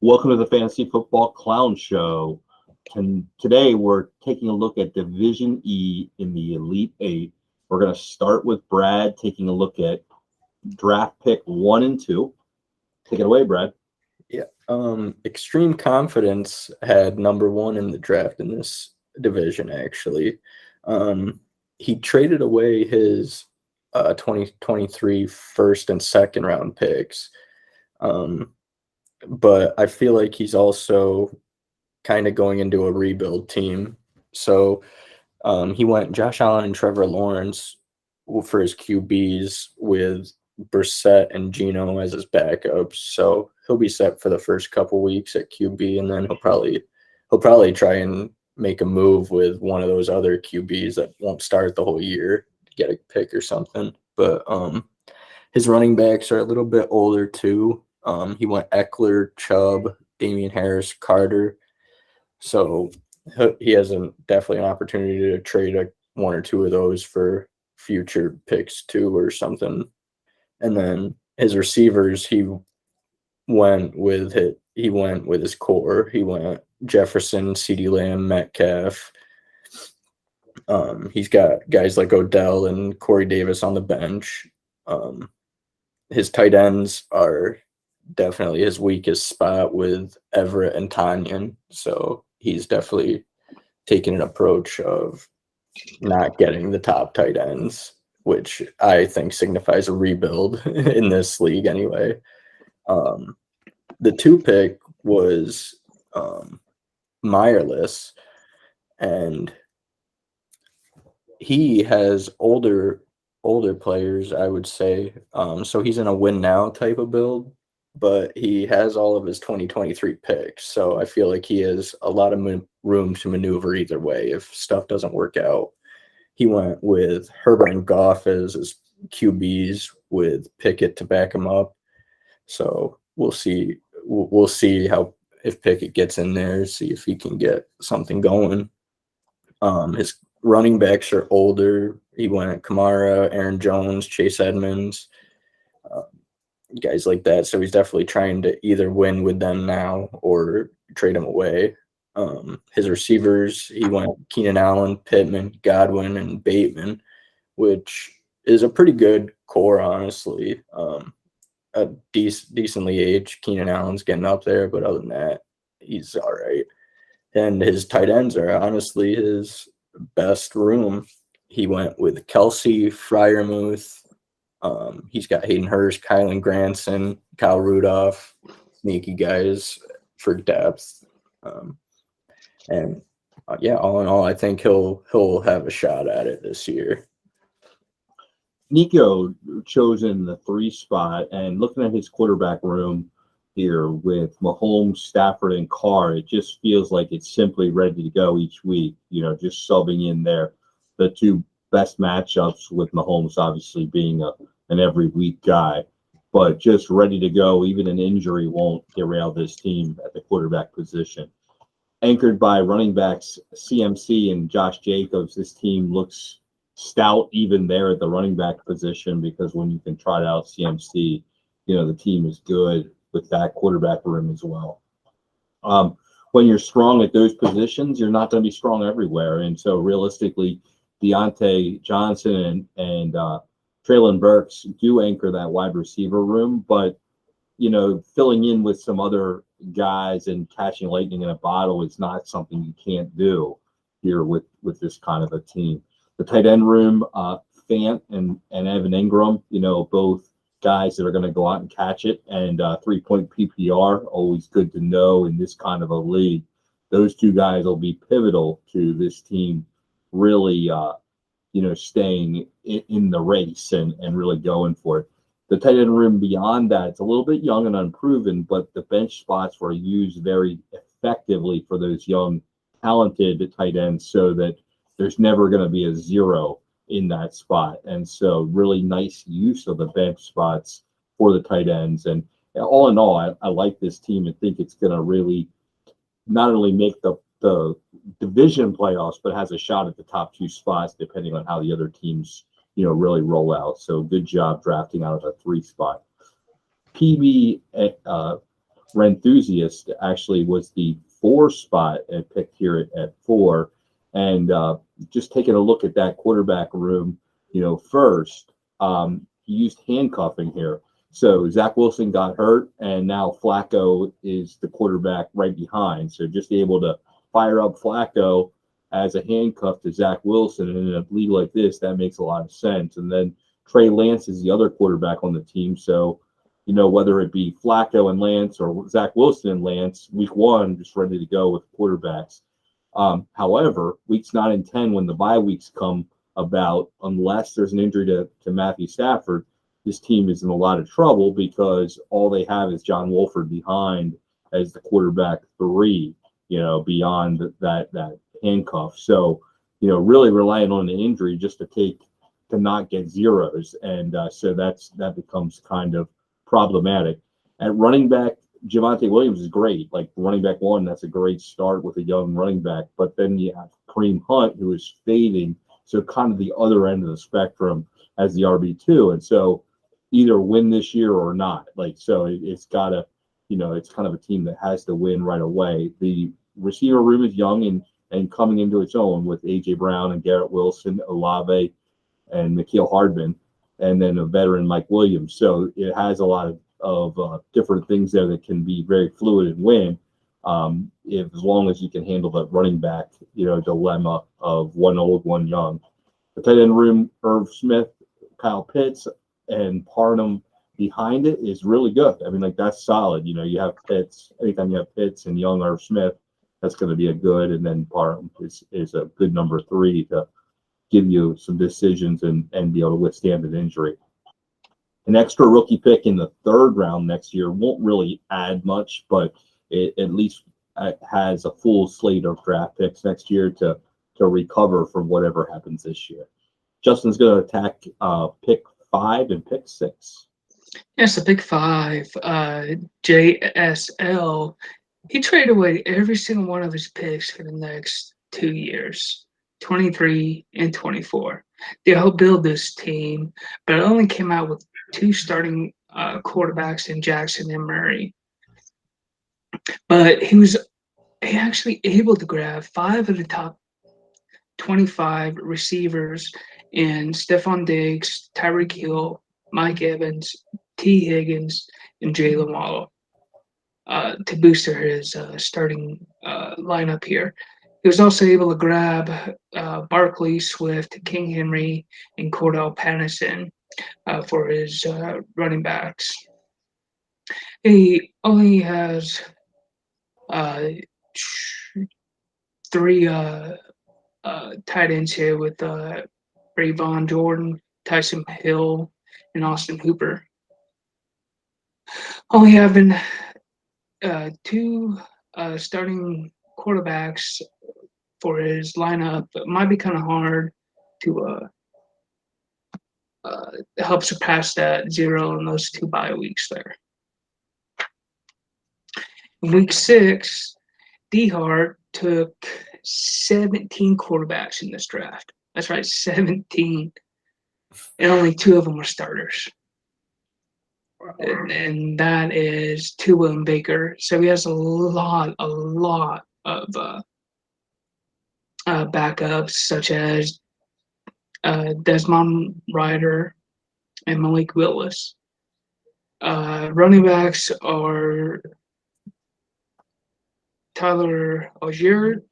Welcome to the Fantasy Football Clown Show. Today we're taking a look at Division E in the Elite Eight. We're going to start with Brad taking a look at draft pick 1 and 2. Take it away, Brad. Yeah. Extreme Confidence had number 1 in the draft in this division, actually. He traded away his 2023 first and second round picks. But I feel like he's also kind of going into a rebuild team. So he went Josh Allen and Trevor Lawrence for his QBs with Brissett and Geno as his backups. So he'll be set for the first couple weeks at QB, and then he'll probably try and make a move with one of those other QBs that won't start the whole year to get a pick or something. But his running backs are a little bit older too. He went Eckler, Chubb, Damian Harris, Carter. So he has definitely an opportunity to trade one or two of those for future picks too or something. And then his receivers, he went with his core. He went Jefferson, CeeDee Lamb, Metcalf. He's got guys like Odell and Corey Davis on the bench. His tight ends are definitely his weakest spot with Everett and Tanyan. So he's definitely taken an approach of not getting the top tight ends, which I think signifies a rebuild in this league anyway. The 2 pick was Meyerless, and he has older players, I would say. So he's in a win now type of build, but he has all of his 2023 picks. So I feel like he has a lot of room to maneuver either way if stuff doesn't work out. He went with Herbert and Goff as his QBs with Pickett to back him up. So we'll see. We'll see if Pickett gets in there, see if he can get something going. His running backs are older. He went Kamara, Aaron Jones, Chase Edmonds, guys like that. So he's definitely trying to either win with them now or trade them away. His receivers, he went Keenan Allen, Pittman, Godwin, and Bateman, which is a pretty good core, honestly. A decently aged Keenan Allen's getting up there, but other than that, he's all right. And his tight ends are honestly his best room. He went with Kelsey, Freiermuth. He's got Hayden Hurst, Kylan Granson, Kyle Rudolph, sneaky guys for depth. All in all, I think he'll have a shot at it this year. Nico chosen the 3 spot, and looking at his quarterback room here with Mahomes, Stafford, and Carr, it just feels like it's simply ready to go each week. Just subbing in there the 2 best matchups, with Mahomes obviously being an every week guy, but just ready to go. Even an injury won't derail this team at the quarterback position. Anchored by running backs CMC and Josh Jacobs, this team looks stout even there at the running back position, because when you can trot out CMC, the team is good with that quarterback room as well. When you're strong at those positions, you're not going to be strong everywhere. And so realistically, Deontay Johnson and Treylon Burks do anchor that wide receiver room, but filling in with some other guys and catching lightning in a bottle is not something you can't do here with this kind of a team. The tight end room, Fant and Evan Ingram, both guys that are going to go out and catch it, and 3-point PPR, always good to know in this kind of a league. Those 2 guys will be pivotal to this team really, staying in the race and really going for it. The tight end room beyond that, it's a little bit young and unproven, but the bench spots were used very effectively for those young, talented tight ends, so that there's never going to be a zero in that spot. And so really nice use of the bench spots for the tight ends. And all in all, I like this team and think it's going to really not only make the division playoffs, but has a shot at the top 2 spots, depending on how the other teams, really roll out. So good job drafting out of a 3 spot. PB Renthusiast actually was the 4 spot and picked here at 4. And just taking a look at that quarterback room, first, he used handcuffing here. So Zach Wilson got hurt, and now Flacco is the quarterback right behind. So just able to fire up Flacco as a handcuff to Zach Wilson, and in a league like this, that makes a lot of sense. And then Trey Lance is the other quarterback on the team. So, whether it be Flacco and Lance or Zach Wilson and Lance, week 1, just ready to go with quarterbacks. However, weeks 9 and 10, when the bye weeks come about, unless there's an injury to Matthew Stafford, this team is in a lot of trouble because all they have is John Wolford behind as the quarterback 3, beyond that handcuff. So, really relying on an injury just to not get zeros. And so that becomes kind of problematic. At running back, Javonte Williams is great. Like running back 1, that's a great start with a young running back. But then you have Kareem Hunt, who is fading. So kind of the other end of the spectrum as the RB2. And so either win this year or not. It's got to, it's kind of a team that has to win right away. The receiver room is young and coming into its own with A.J. Brown and Garrett Wilson, Olave, and Mekhi Hardman, and then a veteran Mike Williams. So it has a lot of different things there that can be very fluid and win, as long as you can handle the running back, dilemma of one old, one young. The tight end room, Irv Smith, Kyle Pitts, and Parham behind it is really good. I mean, that's solid. You have Pitts. Anytime you have Pitts and young Irv Smith, that's going to be a good. And then Parham is a good number 3 to give you some decisions and be able to withstand an injury. An extra rookie pick in the 3rd round next year won't really add much, but it at least has a full slate of draft picks next year to recover from whatever happens this year. Justin's going to attack pick 5 and pick 6. Yes, the pick 5, JSL. He traded away every single one of his picks for the next 2 years, 23 and 24. They helped build this team, but it only came out with 2 starting quarterbacks in Jackson and Murray. But he was actually able to grab 5 of the top 25 receivers in Stephon Diggs, Tyreek Hill, Mike Evans, T. Higgins, and Jalen Waddle to boost his starting lineup here. He was also able to grab Barkley, Swift, King Henry, and Cordell Patterson for his running backs. He only has 3 tight ends here with Rayvon Jordan, Tyson Hill, and Austin Hooper. Only having 2 starting quarterbacks for his lineup might be kind of hard to help surpass that 0 in those 2 bye weeks there. In week 6, D-Hart took 17 quarterbacks in this draft. That's right, 17. And only 2 of them were starters. And that is Tua and Baker. So he has a lot of backups, such as Desmond Ryder and Malik Willis. Running backs are Tyler Algier,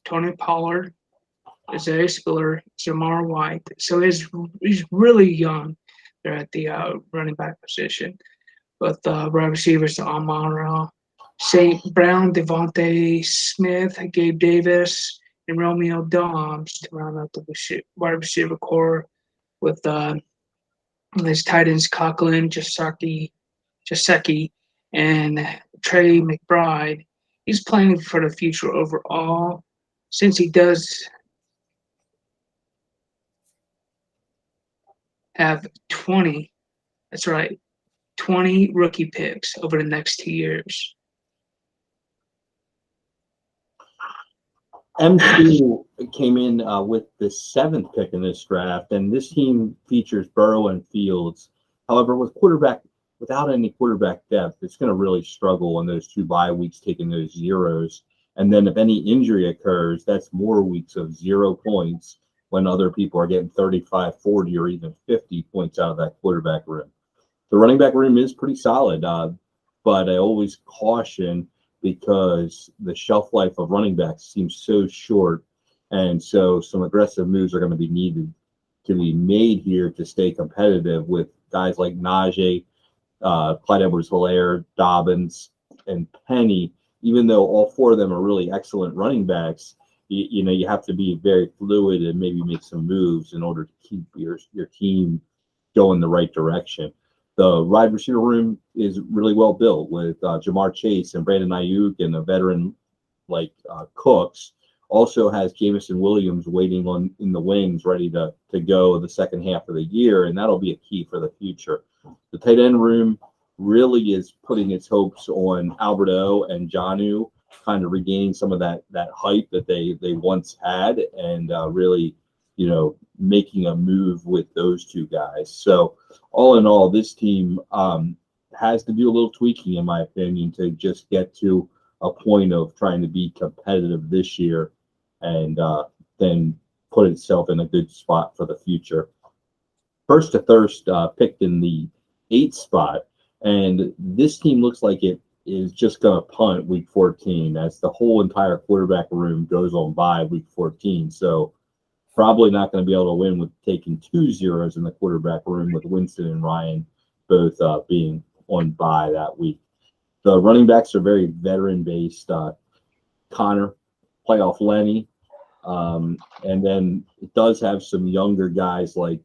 Tony Pollard, Isaiah Spiller, Jamar White. So he's really young there at the running back position. With wide receivers, Amon-Ra, St. Brown, Devontae Smith, Gabe Davis, and Romeo Dobbs to round out the wide receiver core with his tight ends Conklin, Jasecki, and Trey McBride. He's planning for the future overall, since he does have 20. That's right, 20 rookie picks over the next 2 years. M2 came in with the 7th pick in this draft, and this team features Burrow and Fields. However, with quarterback without any quarterback depth, it's going to really struggle on those 2 bye weeks, taking those zeros. And then if any injury occurs, that's more weeks of 0 points when other people are getting 35, 40, or even 50 points out of that quarterback room. The running back room is pretty solid, but I always caution because the shelf life of running backs seems so short. And so some aggressive moves are going to be needed to be made here to stay competitive with guys like Najee, Clyde Edwards-Helaire, Dobbins, and Penny. Even though all 4 of them are really excellent running backs, you have to be very fluid and maybe make some moves in order to keep your team going the right direction. The wide receiver room is really well built with Jamar Chase and Brandon Ayuk and a veteran like Cooks. Also has Jameson Williams waiting in the wings, ready to go the second half of the year, and that'll be a key for the future. The tight end room really is putting its hopes on Alberto and Jonnu, kind of regaining some of that hype that they once had, and really, making a move with those 2 guys. So all in all, this team has to do a little tweaking, in my opinion, to just get to a point of trying to be competitive this year, and then put itself in a good spot for the future. First to Thirst picked in the 8th spot, and this team looks like it is just going to punt week 14 as the whole entire quarterback room goes on bye week 14. So probably not going to be able to win with taking 2 zeros in the quarterback room with Winston and Ryan both being on bye that week. The running backs are very veteran-based. Connor, playoff Lenny, and then it does have some younger guys like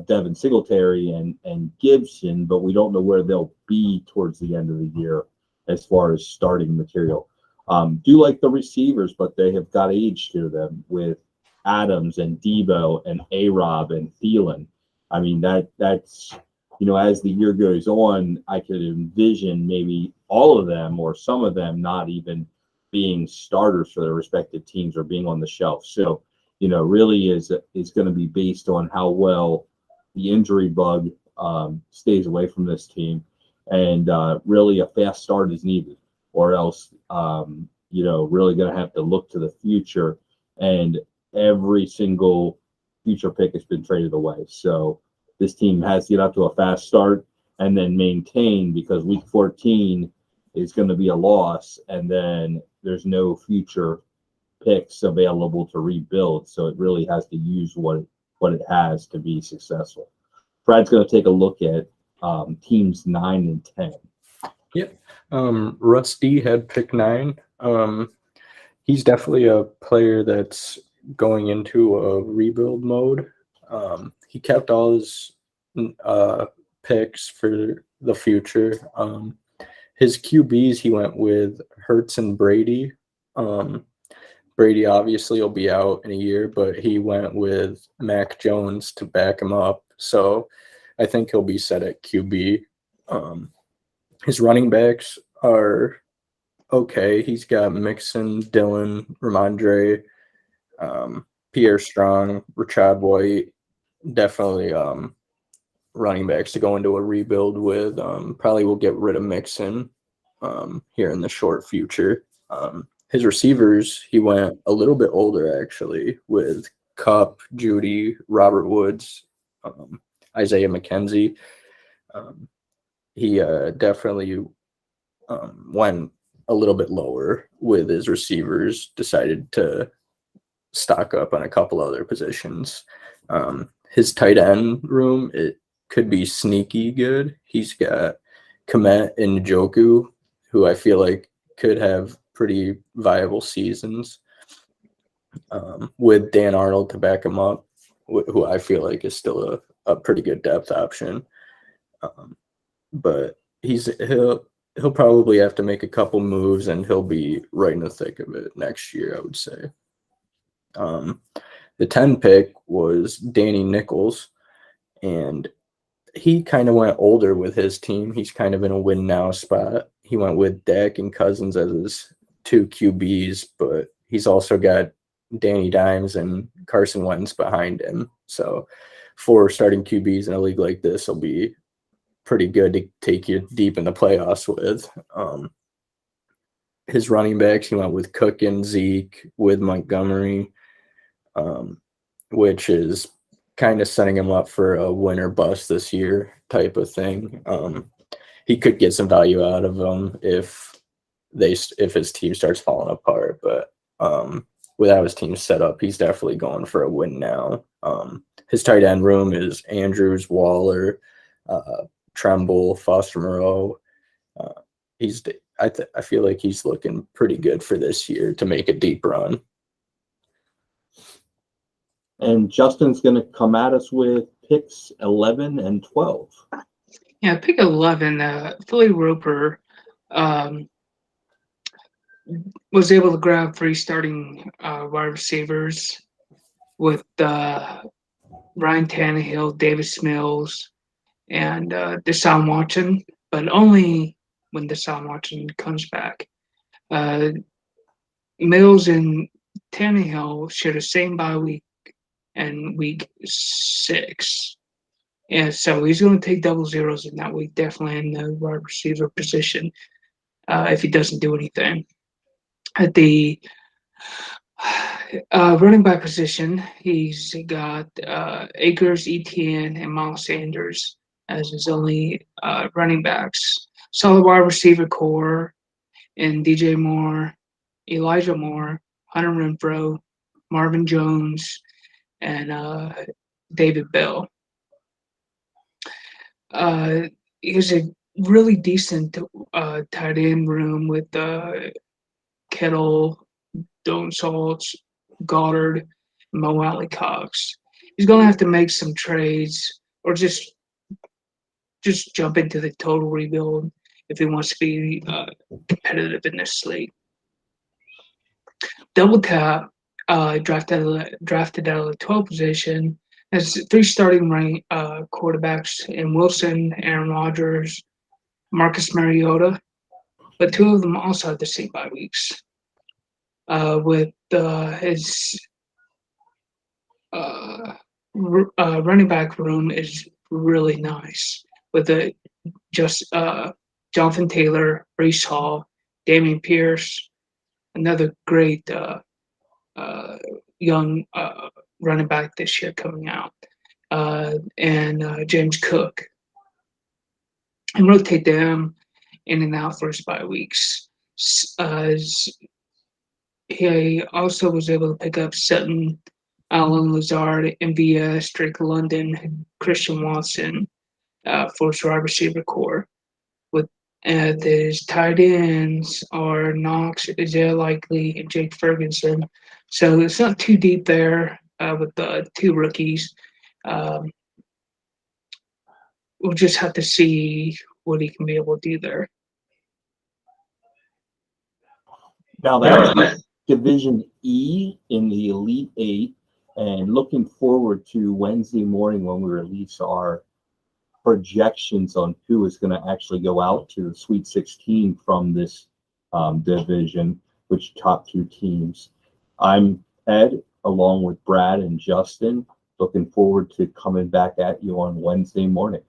Devin Singletary and Gibson, but we don't know where they'll be towards the end of the year as far as starting material. Do like the receivers, but they have got age to them with Adams and Debo and A-Rob and Thielen. I mean, that's as the year goes on, I could envision maybe all of them or some of them not even being starters for their respective teams or being on the shelf. So, really is going to be based on how well the injury bug stays away from this team. And really a fast start is needed, or else, really going to have to look to the future. And every single future pick has been traded away. So this team has to get out to a fast start and then maintain, because week 14 is going to be a loss, and then there's no future picks available to rebuild. So it really has to use what it has to be successful. Brad's going to take a look at teams 9 and 10. Yep. Rusty had pick 9. He's definitely a player that's going into a rebuild mode. He kept all his picks for the future. His QBs, he went with Hurts and Brady. Brady obviously will be out in a year, but he went with Mac Jones to back him up. So I think he'll be set at QB. His running backs are okay. He's got Mixon, Dylan, Ramondre, Pierre Strong, Rashad White. Definitely running backs to go into a rebuild with. Probably will get rid of Mixon here in the short future. His receivers, he went a little bit older actually with Kupp, Judy, Robert Woods, Isaiah McKenzie. He definitely went a little bit lower with his receivers, decided to stock up on a couple other positions. His tight end room, it could be sneaky good. He's got Komet and Njoku, who I feel like could have pretty viable seasons, with Dan Arnold to back him up, who I feel like is still a pretty good depth option. But he'll probably have to make a couple moves, and he'll be right in the thick of it next year, I would say. The 10 pick was Danny Nichols, and he kind of went older with his team. He's kind of in a win now spot. He went with Dak and Cousins as his 2 QBs, but he's also got Danny Dimes and Carson Wentz behind him. So 4 starting QBs in a league like this will be pretty good to take you deep in the playoffs with. His running backs, he went with Cook and Zeke with Montgomery, which is kind of setting him up for a win or bust this year type of thing. He could get some value out of him if his team starts falling apart, but without his team set up, he's definitely going for a win now. His tight end room is Andrews, Waller, Tremble, Foster Moreau. I feel like he's looking pretty good for this year to make a deep run. And Justin's going to come at us with picks 11 and 12. Yeah, pick 11. Philly Roper was able to grab 3 starting wide receivers with Ryan Tannehill, Davis Mills, and Deshaun Watson, but only when Deshaun Watson comes back. Mills and Tannehill share the same bye week and week 6. And so he's going to take double zeros in that week, definitely in the wide receiver position, if he doesn't do anything. At the running back position, he's got Akers, Etienne, and Miles Sanders as his only running backs. Solid wide receiver core in DJ Moore, Elijah Moore, Hunter Renfrow, Marvin Jones, and David Bell. He's a really decent tight end room with Kittle, Don Saltz, Goddard, Mo Alley Cox. He's going to have to make some trades or just jump into the total rebuild if he wants to be competitive in this slate. Double tap, drafted out of the 12 position, has 3 starting quarterbacks in Wilson, Aaron Rodgers, Marcus Mariota, but 2 of them also have the same bye weeks. With his running back room is really nice with Jonathan Taylor, Breece Hall, Damian Pierce, another great young running back this year coming out, and James Cook, and rotate them in and out for his bye weeks. He also was able to pick up Sutton, Allen Lazard, MVS, Drake London, Christian Watson for his wide receiver core. With his tight ends are Knox, Isaiah Likely, and Jake Ferguson. So it's not too deep there with the 2 rookies. We'll just have to see what he can be able to do there. Now that's Division E in the Elite 8, and looking forward to Wednesday morning when we release our projections on who is going to actually go out to the Sweet 16 from this division, which top 2 teams. I'm Ed, along with Brad and Justin, looking forward to coming back at you on Wednesday morning.